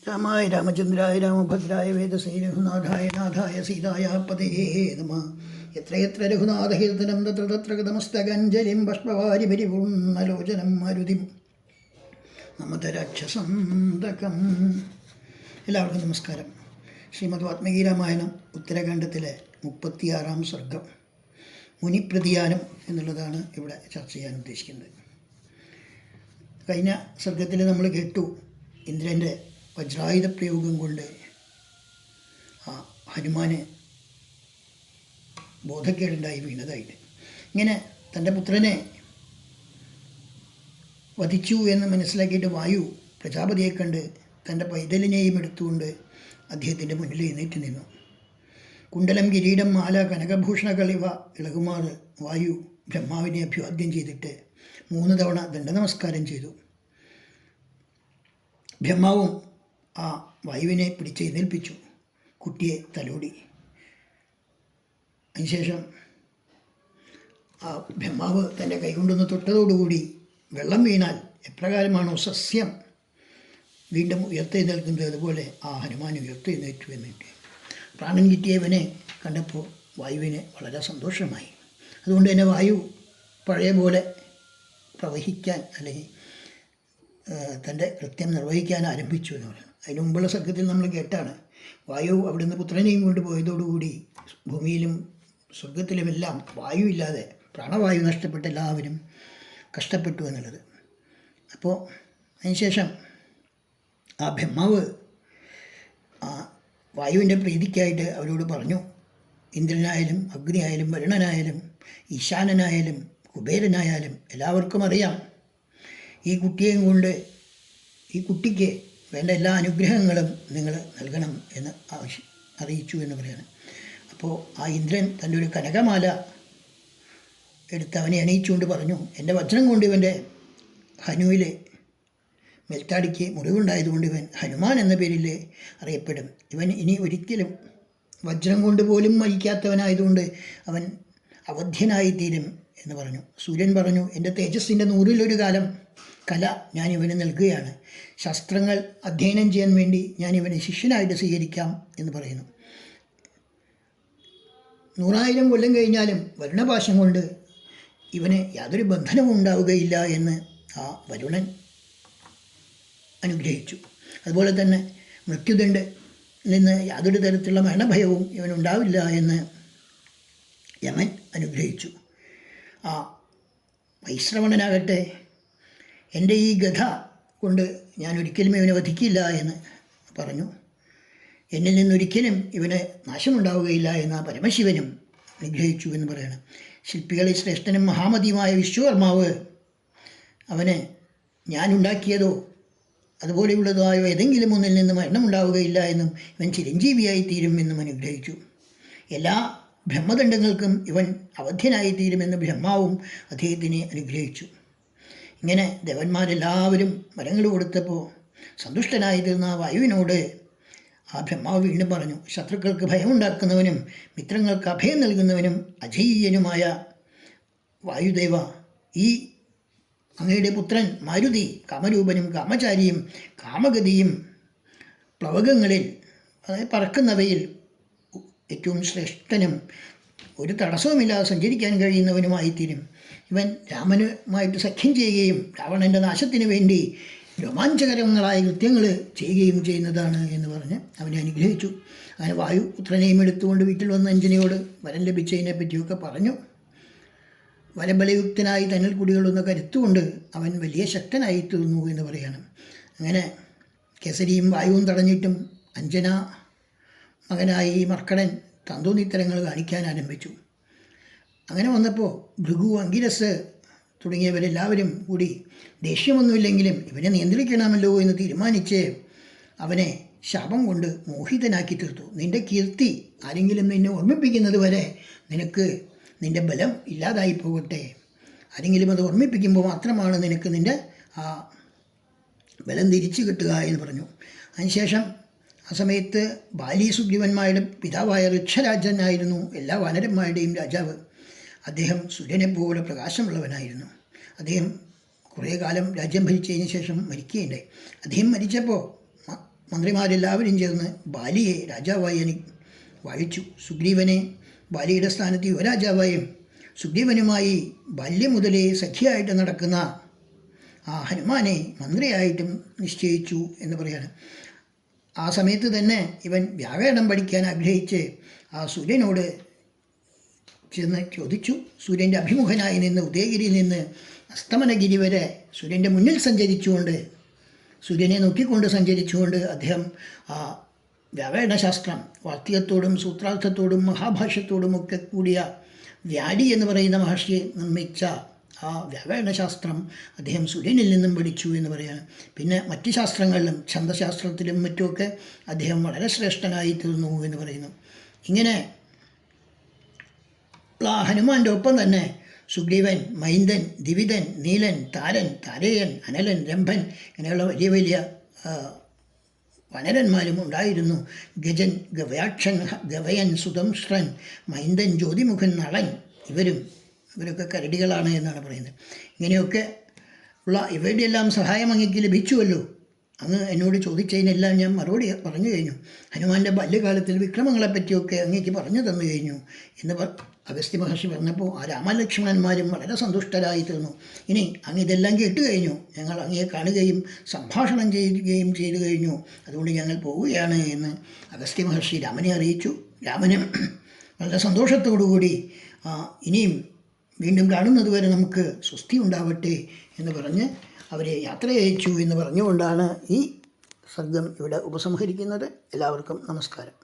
രാമായ രാമചന്ദ്രായ രാമഭദ്രായ വേദസേ രഘുനാഥായ നാഥായ സീതായ പതേ നമ. എത്ര എത്ര രഘുനാഥകീർത്തനം തത്ര തത്ര ഗതമസ്തകഞ്ജലിം ബാഷ്പവാരി പരിപൂർണ്ണലോചനം മാരുതിം നമത രാക്ഷസന്തകം. എല്ലാവർക്കും നമസ്കാരം. ശ്രീമദ് വാത്മീകി രാമായണം ഉത്തരകാണ്ഡത്തിലെ 36-ാം സർഗം മുനിപ്രതിയാനം എന്നുള്ളതാണ് ഇവിടെ ചർച്ച ചെയ്യാൻ ഉദ്ദേശിക്കുന്നത്. കഴിഞ്ഞ സർഗത്തിൽ നമ്മൾ കേട്ടു ഇന്ദ്രൻ്റെ വജ്രായുധ പ്രയോഗം കൊണ്ട് ഹനുമാന് ബോധക്കേടുണ്ടായി വീണതായിട്ട്. ഇങ്ങനെ തൻ്റെ പുത്രനെ വധിച്ചു എന്ന് മനസ്സിലാക്കിയിട്ട് വായു പ്രജാപതിയെ കണ്ട് തൻ്റെ പൈതലിനെയും എടുത്തുകൊണ്ട് അദ്ദേഹത്തിൻ്റെ മുന്നിൽ എഴുന്നേറ്റ് നിന്നു. കുണ്ടലം, കിരീടം, മാല, കനകഭൂഷണകൾ ഇവ ഇളകുമാറ് വായു ബ്രഹ്മാവിനെ അഭിവാദ്യം ചെയ്തിട്ട് 3 തവണ ദണ്ഡനമസ്കാരം ചെയ്തു. ബ്രഹ്മാവും ആ വായുവിനെ പിടിച്ചെഴുന്നേൽപ്പിച്ചു, കുട്ടിയെ തലോടി. അതിനുശേഷം ആ ബ്രഹ്മാവ് തൻ്റെ കൈകൊണ്ടൊന്ന് തൊട്ടതോടുകൂടി വെള്ളം വീണാൽ എപ്രകാരമാണോ സസ്യം വീണ്ടും ഉയർത്തെഴുന്നേൽക്കുന്നത്, അതുപോലെ ആ ഹനുമാൻ ഉയർത്തെഴുന്നേറ്റു. എന്നിട്ട് പ്രാണൻ കിട്ടിയവനെ കണ്ടപ്പോൾ വായുവിന് വളരെ സന്തോഷമായി. അതുകൊണ്ട് തന്നെ വായു പഴയ പോലെ പ്രവഹിക്കാൻ അല്ലെങ്കിൽ തൻ്റെ കൃത്യം നിർവഹിക്കാൻ ആരംഭിച്ചു എന്ന് പറയുന്നത്. അതിന് മുമ്പുള്ള സർഗത്തിൽ നമ്മൾ കേട്ടാണ് വായു അവിടുന്ന് പുത്രനെയും കൊണ്ടുപോയതോടുകൂടി ഭൂമിയിലും സ്വർഗത്തിലുമെല്ലാം വായു ഇല്ലാതെ പ്രാണവായു നഷ്ടപ്പെട്ട എല്ലാവരും കഷ്ടപ്പെട്ടു എന്നുള്ളത്. അപ്പോൾ അതിനുശേഷം ആ ബ്രഹ്മാവ് ആ വായുവിൻ്റെ പ്രീതിക്കായിട്ട് അവരോട് പറഞ്ഞു, ഇന്ദ്രനായാലും അഗ്നിയായാലും വരുണനായാലും ഈശാനനായാലും കുബേരനായാലും എല്ലാവർക്കും അറിയാം ഈ കുട്ടിയെയും കൊണ്ട് ഈ കുട്ടിക്ക് വേണ്ട എല്ലാ അനുഗ്രഹങ്ങളും നിങ്ങൾ നൽകണം എന്ന് അറിയിച്ചു എന്ന് പറയാണ്. അപ്പോൾ ആ ഇന്ദ്രൻ തൻ്റെ ഒരു കനകമാല എടുത്ത് അവനെ അണിയിച്ചുകൊണ്ട് പറഞ്ഞു, എൻ്റെ വജ്രം കൊണ്ട് ഇവൻ്റെ ഹനുവിൽ മേൽത്താടിക്ക് മുറിവുണ്ടായതുകൊണ്ട് ഇവൻ ഹനുമാൻ എന്ന പേരിൽ അറിയപ്പെടും. ഇവൻ ഇനി ഒരിക്കലും വജ്രം കൊണ്ട് പോലും മരിക്കാത്തവനായതുകൊണ്ട് അവൻ അവധ്യനായിത്തീരും എന്ന് പറഞ്ഞു. സൂര്യൻ പറഞ്ഞു, എൻ്റെ തേജസ്സിൻ്റെ 100-ൽ 1 കാലം കല ഞാൻ ഇവന് നൽകുകയാണ്. ശാസ്ത്രങ്ങൾ അധ്യയനം ചെയ്യാൻ വേണ്ടി ഞാൻ ഇവനെ ശിഷ്യനായിട്ട് സ്വീകരിക്കാം എന്ന് പറയുന്നു. 100,000 കൊല്ലം കഴിഞ്ഞാലും വരുണപാശം കൊണ്ട് ഇവന് യാതൊരു ബന്ധനവും ഉണ്ടാവുകയില്ല എന്ന് ആ വരുണൻ അനുഗ്രഹിച്ചു. അതുപോലെ തന്നെ മൃത്യുദണ്ഡിൽ നിന്ന് യാതൊരു തരത്തിലുള്ള മരണഭയവും ഇവനുണ്ടാവില്ല എന്ന് യമൻ അനുഗ്രഹിച്ചു. ആ വൈശ്രവണനാകട്ടെ, എൻ്റെ ഈ ഗഥ കൊണ്ട് ഞാൻ ഒരിക്കലും ഇവനെ വധിക്കില്ല എന്ന് പറഞ്ഞു. എന്നിൽ നിന്നൊരിക്കലും ഇവന് നാശമുണ്ടാവുകയില്ല എന്ന് ആ പരമശിവനും അനുഗ്രഹിച്ചു എന്ന് പറയണം. ശില്പികളിൽ ശ്രേഷ്ഠനും മഹാമതിയുമായ വിശ്വകർമാവ് അവന് ഞാനുണ്ടാക്കിയതോ അതുപോലെയുള്ളതായോ ഏതെങ്കിലും ഒന്നിൽ നിന്ന് മരണമുണ്ടാവുകയില്ല എന്നും ഇവൻ ചിരഞ്ജീവിയായി തീരും എന്നും അനുഗ്രഹിച്ചു. എല്ലാ ബ്രഹ്മദണ്ഡങ്ങൾക്കും ഇവൻ അവധ്യനായിത്തീരുമെന്ന് ബ്രഹ്മാവും അദ്ദേഹത്തിനെ അനുഗ്രഹിച്ചു. ഇങ്ങനെ ദേവന്മാരെല്ലാവരും വരങ്ങൾ കൊടുത്തപ്പോൾ സന്തുഷ്ടനായിരുന്ന വായുവിനോട് ആ ബ്രഹ്മാവ് വീണ്ടും പറഞ്ഞു, ശത്രുക്കൾക്ക് ഭയമുണ്ടാക്കുന്നവനും മിത്രങ്ങൾക്ക് അഭയം നൽകുന്നവനും അജയ്യനുമായ വായുദേവ, ഈ അങ്ങയുടെ പുത്രൻ മാരുതി കാമരൂപനും കാമചാരിയും കാമഗതിയും പ്ലവകങ്ങളിൽ, അതായത് പറക്കുന്നവയിൽ ഏറ്റവും ശ്രേഷ്ഠനും ഒരു തടസ്സവുമില്ലാതെ സഞ്ചരിക്കാൻ കഴിയുന്നവനുമായിത്തീരും. ഇവൻ രാമനുമായിട്ട് സഖ്യം ചെയ്യുകയും രാവണൻ്റെ നാശത്തിന് വേണ്ടി രോമാഞ്ചകരങ്ങളായ കൃത്യങ്ങൾ ചെയ്യുകയും ചെയ്യുന്നതാണ് എന്ന് പറഞ്ഞ് അവനെ അനുഗ്രഹിച്ചു. അങ്ങനെ വായു പുത്രനെയും എടുത്തുകൊണ്ട് വീട്ടിൽ വന്ന അഞ്ജനയോട് വരം ലഭിച്ചതിനെ പറ്റിയൊക്കെ പറഞ്ഞു. വരബലയുക്തനായി തന്നിൽ കുടികൊള്ളുന്ന കരുത്തുകൊണ്ട് അവൻ വലിയ ശക്തനായി തീർന്നു എന്ന് പറയണം. അങ്ങനെ കേസരിയും വായുവും തടഞ്ഞിട്ടും അഞ്ജന മകനായി മർക്കടൻ തന്തോന്നിത്തരങ്ങൾ കാണിക്കാൻ ആരംഭിച്ചു. അങ്ങനെ വന്നപ്പോൾ ഭൃഗു, അങ്കിരസ് തുടങ്ങിയവരെല്ലാവരും കൂടി ദേഷ്യമൊന്നുമില്ലെങ്കിലും ഇവനെ നിയന്ത്രിക്കണമല്ലോ എന്ന് തീരുമാനിച്ച് അവനെ ശാപം കൊണ്ട് മോഹിതനാക്കി തീർത്തു. നിൻ്റെ കീർത്തി ആരെങ്കിലും നിന്നെ ഓർമ്മിപ്പിക്കുന്നത് വരെ നിനക്ക് നിൻ്റെ ബലം ഇല്ലാതായി പോകട്ടെ. ആരെങ്കിലും അത് ഓർമ്മിപ്പിക്കുമ്പോൾ മാത്രമാണ് നിനക്ക് നിൻ്റെ ആ ബലം തിരിച്ചു കിട്ടുക എന്ന് പറഞ്ഞു. അതിനുശേഷം ആ സമയത്ത് ബാലി സുഗ്രീവന്മാരുടെ പിതാവായ ഋക്ഷരാജനായിരുന്നു എല്ലാ വാനരന്മാരുടെയും രാജാവ്. അദ്ദേഹം സൂര്യനെപ്പോലെ പ്രകാശമുള്ളവനായിരുന്നു. അദ്ദേഹം കുറേ കാലം രാജ്യം ഭരിച്ചതിന് ശേഷം മരിക്കുകയുണ്ടായി. അദ്ദേഹം മരിച്ചപ്പോൾ മന്ത്രിമാരെല്ലാവരും ചേർന്ന് ബാലിയെ രാജാവായി വാഴിച്ചു. സുഗ്രീവനെ ബാലിയുടെ സ്ഥാനത്ത് യുവരാജാവായും സുഗ്രീവനുമായി ബാല്യം മുതലേ സഖിയായിട്ട് നടക്കുന്ന ആ ഹനുമാനെ മന്ത്രിയായിട്ടും നിശ്ചയിച്ചു എന്ന് പറയാണ്. ആ സമയത്ത് തന്നെ ഇവൻ വ്യാകരണം പഠിക്കാൻ ആഗ്രഹിച്ച് ആ സൂര്യനോട് ചെന്ന് ചോദിച്ചു. സൂര്യൻ്റെ അഭിമുഖനായി നിന്ന് ഉദയഗിരിയിൽ നിന്ന് അസ്തമനഗിരി വരെ സൂര്യൻ്റെ മുന്നിൽ സഞ്ചരിച്ചുകൊണ്ട്, സൂര്യനെ നോക്കിക്കൊണ്ട് സഞ്ചരിച്ചുകൊണ്ട് അദ്ദേഹം ആ വ്യാകരണശാസ്ത്രം വാർത്തികത്തോടും സൂത്രാർത്ഥത്തോടും മഹാഭാഷ്യത്തോടുമൊക്കെ കൂടിയ വ്യാടി എന്ന് പറയുന്ന മഹർഷി നിർമ്മിച്ച ആ വ്യാകരണശാസ്ത്രം അദ്ദേഹം സൂര്യനിൽ നിന്നും പഠിച്ചു എന്ന് പറയാണ്. പിന്നെ മറ്റ് ശാസ്ത്രങ്ങളിലും ഛന്ദശാസ്ത്രത്തിലും മറ്റുമൊക്കെ അദ്ദേഹം വളരെ ശ്രേഷ്ഠനായി തീർന്നു എന്ന് പറയുന്നു. ഇങ്ങനെ ഹനുമാൻ്റെ ഒപ്പം തന്നെ സുഗ്രീവൻ, മൈന്ദൻ, ദിവിതൻ, നീലൻ, താരൻ, താരേയൻ, അനലൻ, രംഭൻ ഇങ്ങനെയുള്ള വലിയ വലിയ വനരന്മാരും ഉണ്ടായിരുന്നു. ഗജൻ, ഗവയാക്ഷൻ, ഗവയൻ, സുതംശ്രൻ, മൈന്ദൻ, ജ്യോതിമുഖൻ, നളൻ ഇവരൊക്കെ കരടികളാണ് എന്നാണ് പറയുന്നത്. ഇങ്ങനെയൊക്കെ ഉള്ള ഇവരുടെ എല്ലാം സഹായം അങ്ങേക്ക് ലഭിച്ചുവല്ലോ. അങ്ങ് എന്നോട് ചോദിച്ചതിനെല്ലാം ഞാൻ മറുപടി പറഞ്ഞു കഴിഞ്ഞു. ഹനുമാൻ്റെ ബാല്യകാലത്തിൽ വിക്രമങ്ങളെപ്പറ്റിയൊക്കെ അങ്ങേക്ക് പറഞ്ഞു തന്നു കഴിഞ്ഞു എന്ന് അഗസ്ത്യ മഹർഷി പറഞ്ഞപ്പോൾ ആ രാമലക്ഷ്മണന്മാരും വളരെ സന്തുഷ്ടരായി തീർന്നു. ഇനി അങ്ങ് ഇതെല്ലാം കേട്ട് കഴിഞ്ഞു, ഞങ്ങൾ അങ്ങയെ കാണുകയും സംഭാഷണം ചെയ്യുകയും ചെയ്തു കഴിഞ്ഞു, അതുകൊണ്ട് ഞങ്ങൾ പോവുകയാണ് എന്ന് അഗസ്ത്യ മഹർഷി രാമനെ അറിയിച്ചു. രാമനും വളരെ സന്തോഷത്തോടുകൂടി ഇനിയും വീണ്ടും കാണുന്നത് വരെ നമുക്ക് സ്വസ്തി ഉണ്ടാവട്ടെ എന്ന് പറഞ്ഞ് അവരെ യാത്ര അയച്ചു എന്ന് പറഞ്ഞുകൊണ്ടാണ് ഈ സർഗം ഇവിടെ ഉപസംഹരിക്കുന്നത്. എല്ലാവർക്കും നമസ്കാരം.